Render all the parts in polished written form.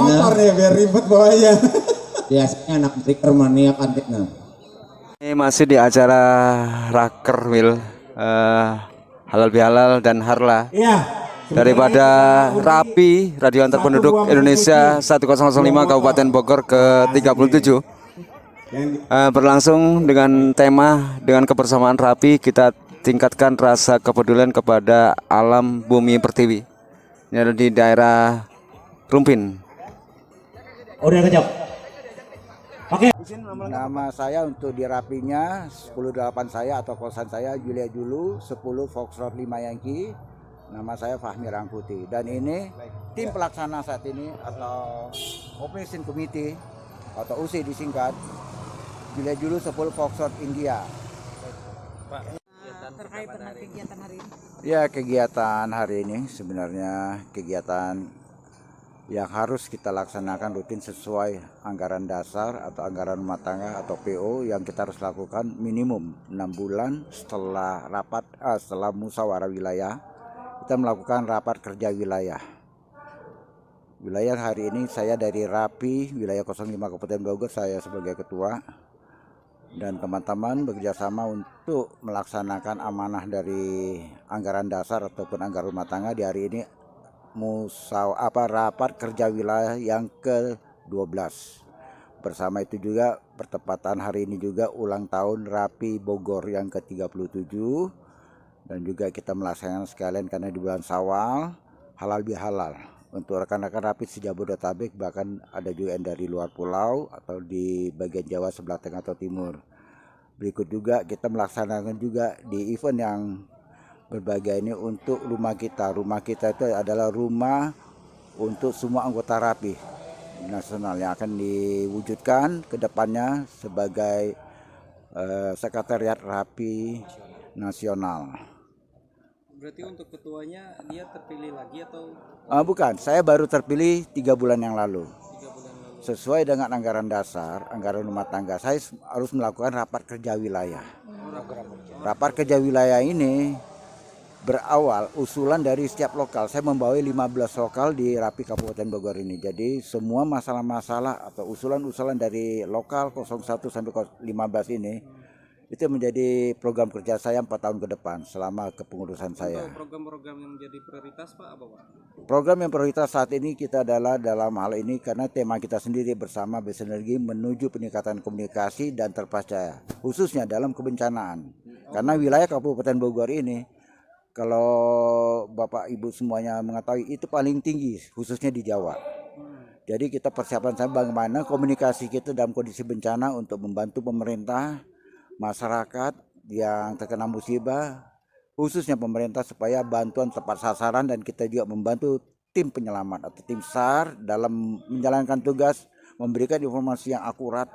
motor ya biar ribet bawanya. Biasanya anak breaker maniak antiknya. Ini masih di acara Raker Will, halal bihalal dan harla daripada RAPI Radio Antar Penduduk Indonesia 1005 Kabupaten Bogor ke-37 berlangsung dengan tema dengan kebersamaan RAPI kita tingkatkan rasa kepedulian kepada alam bumi pertiwi. Ini ada di daerah Rumpin. Udah kejap. Oke. Nama saya untuk di rapinya 108 saya atau kosan saya Julia Julu 10 Foxtrot 5 Yankee. Nama saya Fahmi Rangkuti dan ini tim pelaksana saat ini atau Operation Committee atau UC disingkat Julia Julu 10 Foxtrot India. Terkait dengan kegiatan hari ini? Ya, kegiatan hari ini sebenarnya kegiatan yang harus kita laksanakan rutin sesuai anggaran dasar atau anggaran rumah tangga atau PO yang kita harus lakukan minimum 6 bulan setelah setelah musyawarah wilayah kita melakukan rapat kerja wilayah. Wilayah hari ini saya dari RAPI wilayah 05 Kabupaten Bogor, saya sebagai ketua dan teman-teman bekerjasama untuk melaksanakan amanah dari anggaran dasar ataupun anggaran rumah tangga di hari ini rapat kerja wilayah yang ke-12. Bersama itu juga bertepatan hari ini juga ulang tahun RAPI Bogor yang ke-37 dan juga kita melaksanakan sekalian karena di bulan Syawal halal bihalal untuk rekan-rekan RAPI se-Jabodetabek, bahkan ada juga yang dari luar pulau atau di bagian Jawa sebelah tengah atau timur. Berikut juga kita melaksanakan juga di event yang berbagai ini untuk rumah kita. Rumah kita itu adalah rumah untuk semua anggota RAPI nasional yang akan diwujudkan ke depannya sebagai sekretariat RAPI nasional. Berarti untuk ketuanya dia terpilih lagi atau? Bukan, saya baru terpilih 3 bulan yang lalu. Sesuai dengan anggaran dasar, anggaran rumah tangga, saya harus melakukan rapat kerja wilayah. Rapat kerja wilayah ini berawal usulan dari setiap lokal. Saya membawa 15 lokal di RAPI Kabupaten Bogor ini. Jadi semua masalah-masalah atau usulan-usulan dari lokal 01 sampai 15 ini itu menjadi program kerja saya 4 tahun ke depan selama kepengurusan saya. Untuk program-program yang menjadi prioritas Pak apa Pak? Program yang prioritas saat ini kita adalah dalam hal ini karena tema kita sendiri bersama bersinergi menuju peningkatan komunikasi dan terpercaya khususnya dalam kebencanaan. Karena wilayah Kabupaten Bogor ini kalau Bapak Ibu semuanya mengetahui itu paling tinggi khususnya di Jawa. Jadi kita persiapan saya bagaimana komunikasi kita dalam kondisi bencana untuk membantu pemerintah, masyarakat yang terkena musibah, khususnya pemerintah supaya bantuan tepat sasaran dan kita juga membantu tim penyelamat atau tim SAR dalam menjalankan tugas memberikan informasi yang akurat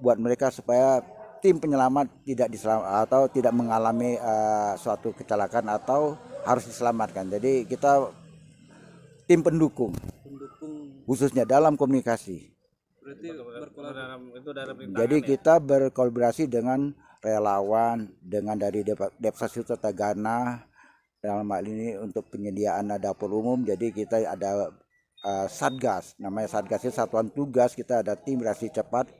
buat mereka supaya tim penyelamat tidak mengalami suatu kecelakaan atau harus diselamatkan. Jadi kita tim pendukung khususnya dalam komunikasi. Jadi kita berkolaborasi dengan relawan, dengan dari Depsasut Tagana dalam hal ini untuk penyediaan dapur umum. Jadi kita ada Satgas, namanya Satgas itu satuan tugas, kita ada tim reaksi cepat,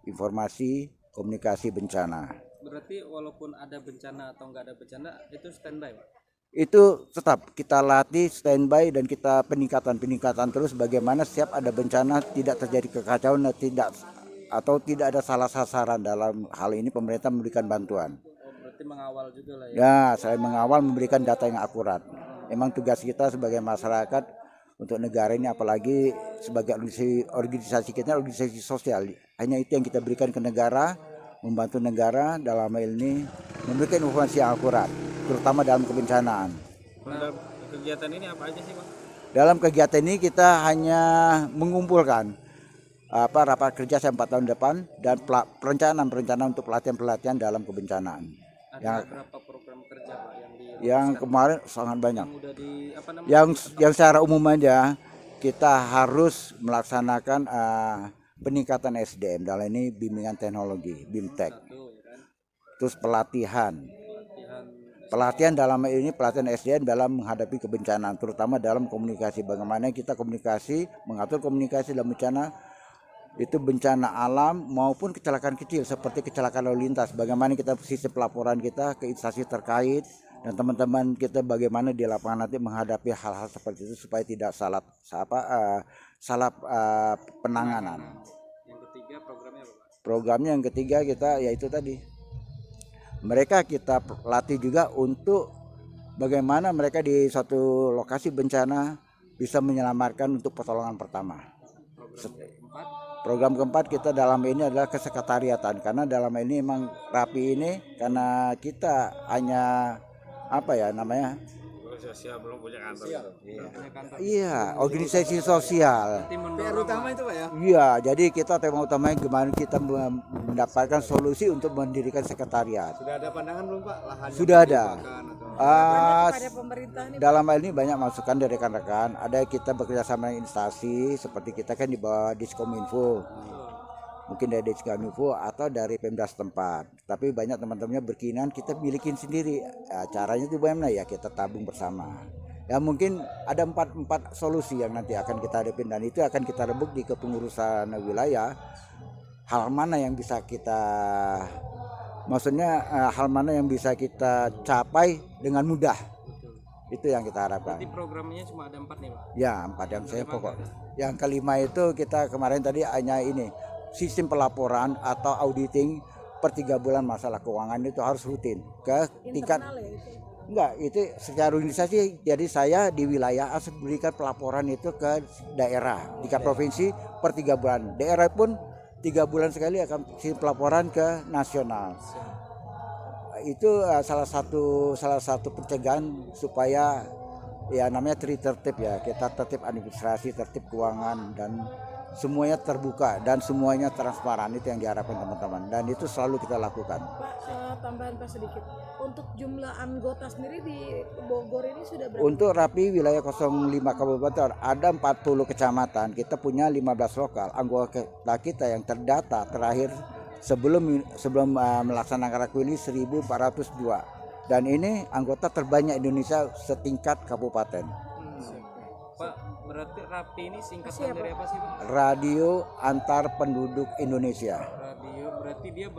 informasi, komunikasi bencana. Berarti walaupun ada bencana atau nggak ada bencana itu standby Pak? Itu tetap kita latih standby dan kita peningkatan terus bagaimana setiap ada bencana tidak terjadi kekacauan tidak ada salah sasaran. Dalam hal ini pemerintah memberikan bantuan. Berarti mengawal juga lah ya? Ya, saya mengawal memberikan data yang akurat. Memang tugas kita sebagai masyarakat untuk negara ini, apalagi sebagai organisasi kita, organisasi sosial, hanya itu yang kita berikan ke negara, membantu negara dalam hal ini memberikan informasi yang akurat, terutama dalam kebencanaan. Dalam kegiatan ini apa aja sih Pak? Dalam kegiatan ini kita hanya mengumpulkan rapat kerja 4 tahun depan dan perencanaan untuk pelatihan dalam kebencanaan. Ada berapa program kerja Pak yang kemarin sangat banyak. Yang udah di yang secara umum aja kita harus melaksanakan peningkatan SDM dalam ini bimbingan teknologi, BIMTEK. Terus pelatihan pelatihan dalam ini pelatihan SDM dalam menghadapi kebencanaan, terutama dalam komunikasi. Bagaimana kita komunikasi, mengatur komunikasi dalam bencana, itu bencana alam maupun kecelakaan kecil seperti kecelakaan lalu lintas. Bagaimana kita sistem pelaporan kita ke instansi terkait dan teman-teman kita bagaimana di lapangan nanti menghadapi hal-hal seperti itu supaya tidak salah penanganan. Yang ketiga programnya apa, Pak? Programnya yang ketiga kita yaitu tadi mereka kita latih juga untuk bagaimana mereka di suatu lokasi bencana bisa menyelamatkan untuk pertolongan pertama. Program keempat kita dalam ini adalah kesekretariatan, karena dalam ini memang Rapi ini karena kita hanya sosial belum punya kantor. Iya, organisasi sosial. PR utama itu Pak ya? Iya, jadi kita tema utamanya gimana kita mendapatkan solusi untuk mendirikan sekretariat. Sudah ada pandangan belum Pak? Lahan Sudah ada. Pada pemerintah nih. Dalam hal ini banyak masukan dari rekan-rekan. Ada kita bekerja sama dengan instansi seperti kita kan di bawah Diskominfo. Mungkin dari Diskominfo atau dari Pemda setempat. Tapi banyak teman-temannya berkeinginan kita milikin sendiri. Ya, caranya itu bagaimana ya, kita tabung bersama. Ya mungkin ada empat solusi yang nanti akan kita hadapin, dan itu akan kita rebut di kepengurusan wilayah. Hal mana yang bisa kita hal mana yang bisa kita capai dengan mudah. Itu yang kita harapkan. Berarti programnya cuma ada 4 nih Pak? Ya 4 yang saya pokok. Yang kelima itu kita kemarin tadi hanya ini, sistem pelaporan atau auditing per 3 bulan masalah keuangan itu harus rutin ke tingkat enggak, itu secara organisasi. Jadi saya di wilayah harus berikan pelaporan itu ke daerah, tingkat provinsi per 3 bulan. Daerah pun 3 bulan sekali akan pelaporan ke nasional. Itu salah satu pencegahan supaya ya namanya tertib ya, kita tertib administrasi, tertib keuangan, dan semuanya terbuka dan semuanya transparan. Itu yang diharapkan teman-teman, dan itu selalu kita lakukan. Pak, tambahan Pak sedikit. Untuk jumlah anggota sendiri di Bogor ini sudah berapa? Untuk Rapi wilayah 05 Kabupaten ada 40 kecamatan. Kita punya 15 lokal. Anggota kita yang terdata terakhir sebelum melaksanakan Rapi ini 1402. Dan ini anggota terbanyak Indonesia setingkat kabupaten. Pak, berarti Rapi ini singkatan dari apa sih Pak? Radio Antar Penduduk Indonesia. Radio, berarti dia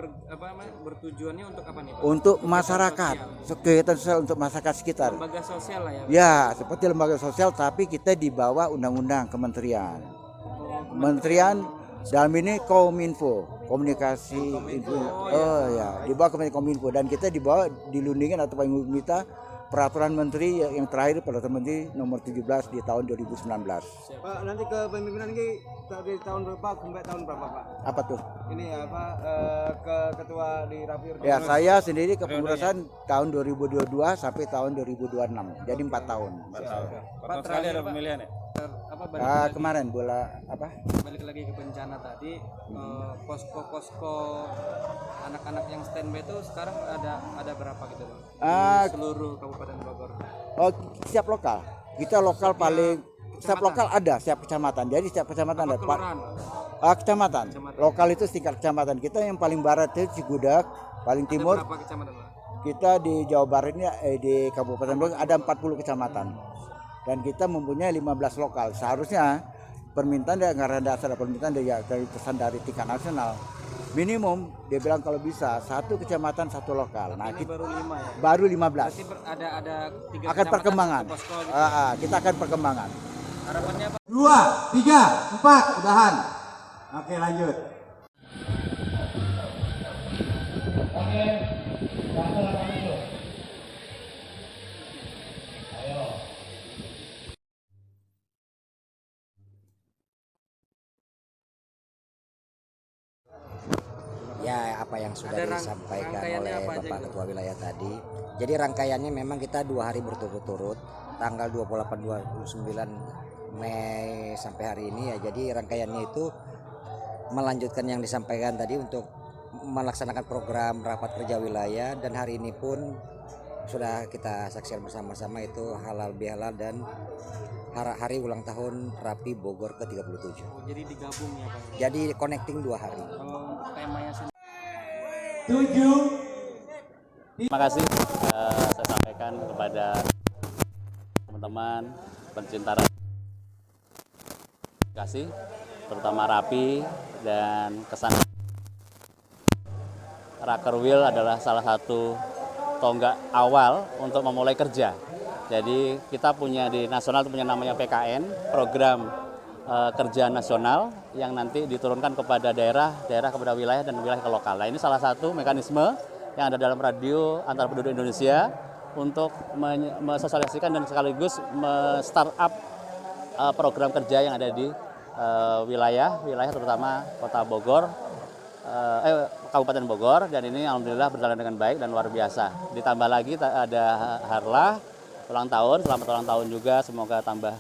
bertujuannya untuk apa nih Pak? Untuk masyarakat, kegiatan sosial untuk masyarakat sekitar. Lembaga sosial lah ya? Ya, seperti lembaga sosial, tapi kita di bawah undang-undang kementerian. Kementerian dalam ini Kominfo, komunikasi info. Oh ya, di bawah Kominfo, dan kita di bawah dilundingin atau paling kita peraturan menteri yang terakhir, peraturan menteri nomor 17 di tahun 2019. Pak, nanti kepemimpinan ini dari tahun berapa sampai tahun berapa Pak? Apa tuh? Ini ke ketua di Rapi. Ya, saya sendiri kepengurusan tahun 2022 sampai tahun 2026. Jadi 4 tahun. Pak, terakhir ada pemilihan ya? Kemarin balik lagi ke bencana tadi, posko anak-anak yang standby itu sekarang ada berapa gitu Bang? Di seluruh Kabupaten Bogor. Oh, setiap lokal. Kita lokal paling setiap lokal ada, setiap kecamatan. Jadi setiap kecamatan ada kecamatan. Lokal itu tingkat kecamatan. Kita yang paling barat itu Cigudak, paling timur. Berapa kecamatan Pak? Kita di Jawa Barat ini di Kabupaten Bogor ada 40 kecamatan. Dan kita mempunyai 15 lokal. Seharusnya permintaan dari anggaran dasar, permintaan dari pesan dari tingkat nasional. Minimum dia bilang kalau bisa 1 kecamatan 1 lokal. Nah, kita baru 5 ya. Baru 15. Berarti ada 3 akan perkembangan. Posko gitu. Kita akan perkembangan. Harapannya apa? 2, 3, 4, udahan. Oke, lanjut. Ya, apa yang sudah disampaikan oleh Bapak Ketua Wilayah tadi. Jadi rangkaiannya memang kita 2 hari berturut-turut, tanggal 28, 29 Mei sampai hari ini ya. Jadi rangkaiannya itu melanjutkan yang disampaikan tadi untuk melaksanakan program rapat kerja wilayah, dan hari ini pun sudah kita saksikan bersama-sama itu halal bihalal dan hari ulang tahun Rapi Bogor ke-37. Jadi digabung ya Pak? Jadi connecting 2 hari. Kalau untuk temanya sendiri 7, Terima kasih saya sampaikan kepada teman-teman pencinta kasih, terutama Rapi dan Kesana. Raker Wheel adalah salah satu tonggak awal untuk memulai kerja. Jadi kita punya di nasional itu punya namanya PKN, program kerja nasional yang nanti diturunkan kepada daerah kepada wilayah dan wilayah ke lokal. Nah, ini salah satu mekanisme yang ada dalam radio antar penduduk Indonesia untuk mensosialisasikan dan sekaligus start-up program kerja yang ada di wilayah terutama Kota Bogor, Kabupaten Bogor, dan ini alhamdulillah berjalan dengan baik dan luar biasa. Ditambah lagi ada Harlah ulang tahun, selamat ulang tahun juga, semoga tambah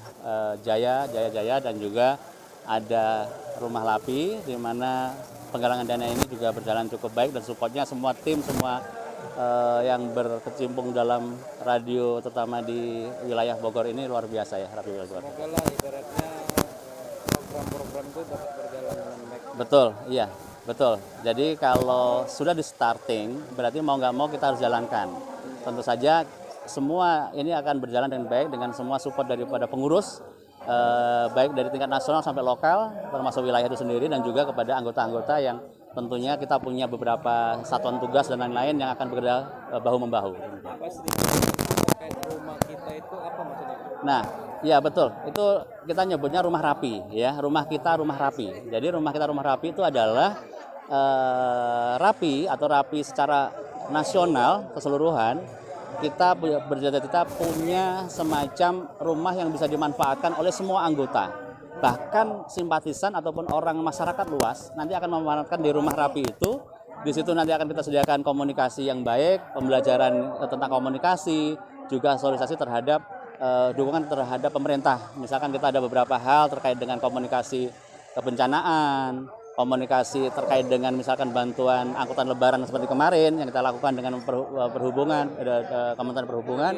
jaya dan juga ada Rumah Lapi di mana penggalangan dana ini juga berjalan cukup baik dan supportnya semua tim, semua yang berkecimpung dalam radio terutama di wilayah Bogor ini luar biasa ya, Rapi Bogor. Semoga lah ibaratnya program-program itu dapat berjalan dengan baik. Betul, iya, betul. Jadi kalau sudah di starting berarti mau nggak mau kita harus jalankan. Tentu saja semua ini akan berjalan dengan baik dengan semua support daripada pengurus, baik dari tingkat nasional sampai lokal, termasuk wilayah itu sendiri dan juga kepada anggota-anggota yang tentunya kita punya beberapa satuan tugas dan lain-lain yang akan bekerja bahu-membahu. Apa sedikit terkait rumah kita itu apa maksudnya? Nah, ya betul. Itu kita nyebutnya rumah rapi, ya. Rumah kita rumah rapi. Jadi rumah kita rumah rapi itu adalah rapi atau rapi secara nasional keseluruhan. Kita bercita-cita punya semacam rumah yang bisa dimanfaatkan oleh semua anggota. Bahkan simpatisan ataupun orang masyarakat luas nanti akan memanfaatkan di rumah rapi itu. Di situ nanti akan kita sediakan komunikasi yang baik, pembelajaran tentang komunikasi, juga sosialisasi terhadap dukungan terhadap pemerintah. Misalkan kita ada beberapa hal terkait dengan komunikasi kebencanaan, komunikasi terkait dengan misalkan bantuan angkutan lebaran seperti kemarin yang kita lakukan dengan perhubungan, Kementerian Perhubungan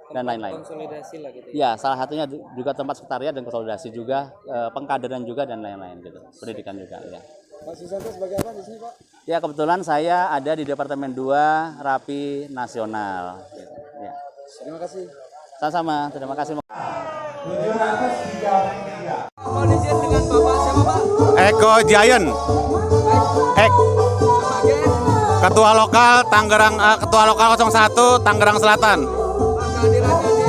dan lain-lain. Konsolidasi lah gitu. Ya, salah satunya juga tempat sekretariat dan konsolidasi juga, pengkaderan juga dan lain-lain gitu. Pendidikan juga ya. Pak Susanto sebagai apa di sini, Pak? Ya, kebetulan saya ada di Departemen 2 Rapi Nasional. Ya. Terima kasih. Sama-sama, terima kasih. Mohon izin dengan Bapak siapa, Pak? Eko Giant, Sebagai Ketua Lokal Tangerang, Ketua Lokal 01 Tangerang Selatan. kehadirannya di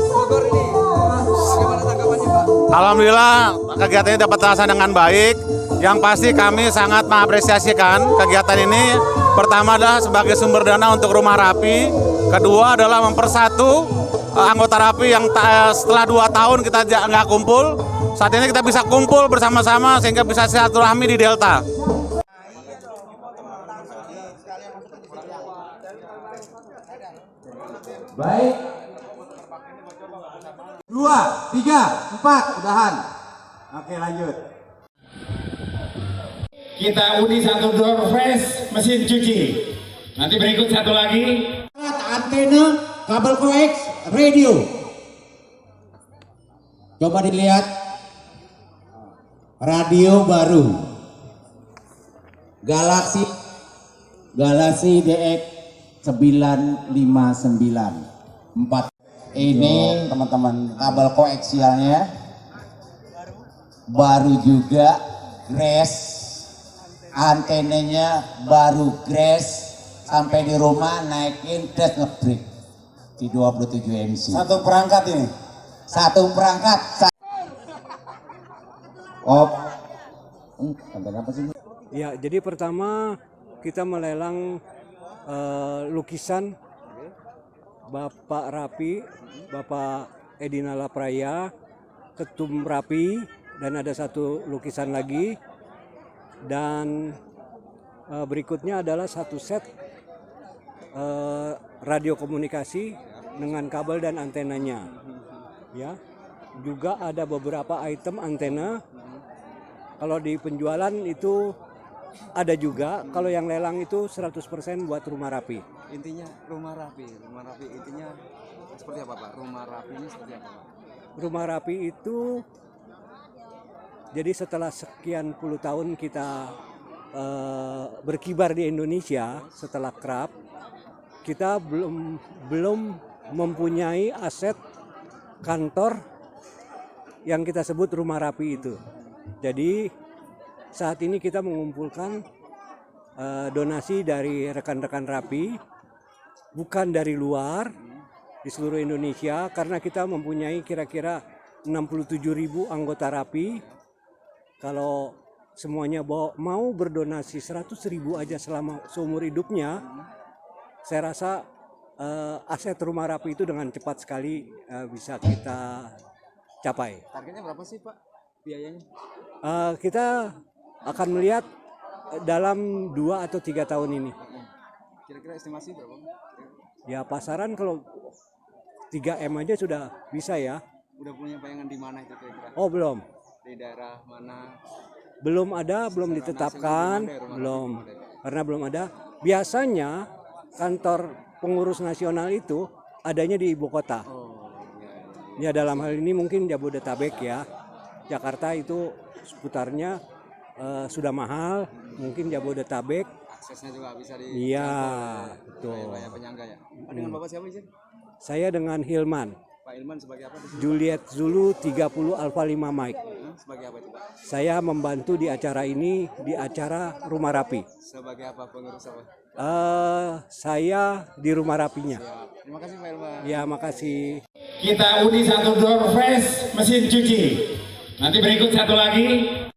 Bogor ini, bagaimana tanggapannya, Pak? Alhamdulillah kegiatan ini dapat terlaksana dengan baik. Yang pasti kami sangat mengapresiasikan kegiatan ini. Pertama adalah sebagai sumber dana untuk rumah rapi. Kedua adalah mempersatu anggota rapi yang setelah 2 tahun kita nggak kumpul. Saat ini kita bisa kumpul bersama-sama sehingga bisa silaturahmi di Delta. Baik. 2, 3, 4, udahan. Oke, lanjut. Kita undi satu door face mesin cuci. Nanti berikut satu lagi. Antena kabel coax radio. Coba dilihat. Radio baru. Galaxy DX 959 4. Ini teman-teman kabel koaksialnya baru juga, grass antenanya baru, grass sampai di rumah naikin dash ngebreak di 27 MC. Satu perangkat ini. Satu perangkat. Apa sih? Ya, jadi pertama kita melelang lukisan Bapak Rapi, Bapak Edina Lapraya, Ketum Rapi, dan ada satu lukisan lagi. Dan berikutnya adalah satu set radio komunikasi dengan kabel dan antenanya. Ya, juga ada beberapa item antena. Kalau di penjualan itu ada juga, kalau yang lelang itu 100% buat rumah rapi. Intinya rumah rapi intinya seperti apa, Pak? Rumah rapi ini seperti apa, Pak? Rumah rapi itu jadi setelah sekian puluh tahun kita berkibar di Indonesia, setelah kerap kita belum mempunyai aset kantor yang kita sebut rumah rapi itu. Jadi saat ini kita mengumpulkan donasi dari rekan-rekan rapi, bukan dari luar, di seluruh Indonesia, karena kita mempunyai kira-kira 67.000 anggota rapi. Kalau semuanya mau berdonasi 100.000 aja selama seumur hidupnya, saya rasa aset rumah rapi itu dengan cepat sekali bisa kita capai. Targetnya berapa sih Pak biayanya? Kita akan melihat dalam 2 atau 3 tahun ini. Kira-kira estimasi berapa? Ya pasaran kalau 3M aja sudah bisa ya. Udah punya bayangan di mana itu kira-kira? Oh belum. Di daerah mana? Belum ada, belum ditetapkan, belum. Karena belum ada. Biasanya kantor pengurus nasional itu adanya di ibu kota. Ya dalam hal ini mungkin Jabodetabek ya. Jakarta itu seputarnya sudah mahal, mungkin Jabodetabek. Aksesnya juga bisa di. Iya, betul. Banyak penyangga ya. Dengan Bapak siapa izin? Saya dengan Hilman. Pak Ilman sebagai apa di sini? Juliet Zulu 30 Alpha 5 Mike. Sebagai apa itu Pak? Saya membantu di acara ini, di acara Rumah Rapi. Sebagai apa, pengurus apa? Saya di Rumah Rapinya. Terima kasih Pak Ilman. Ya, makasih. Kita undi satu door face mesin cuci. Nanti berikut satu lagi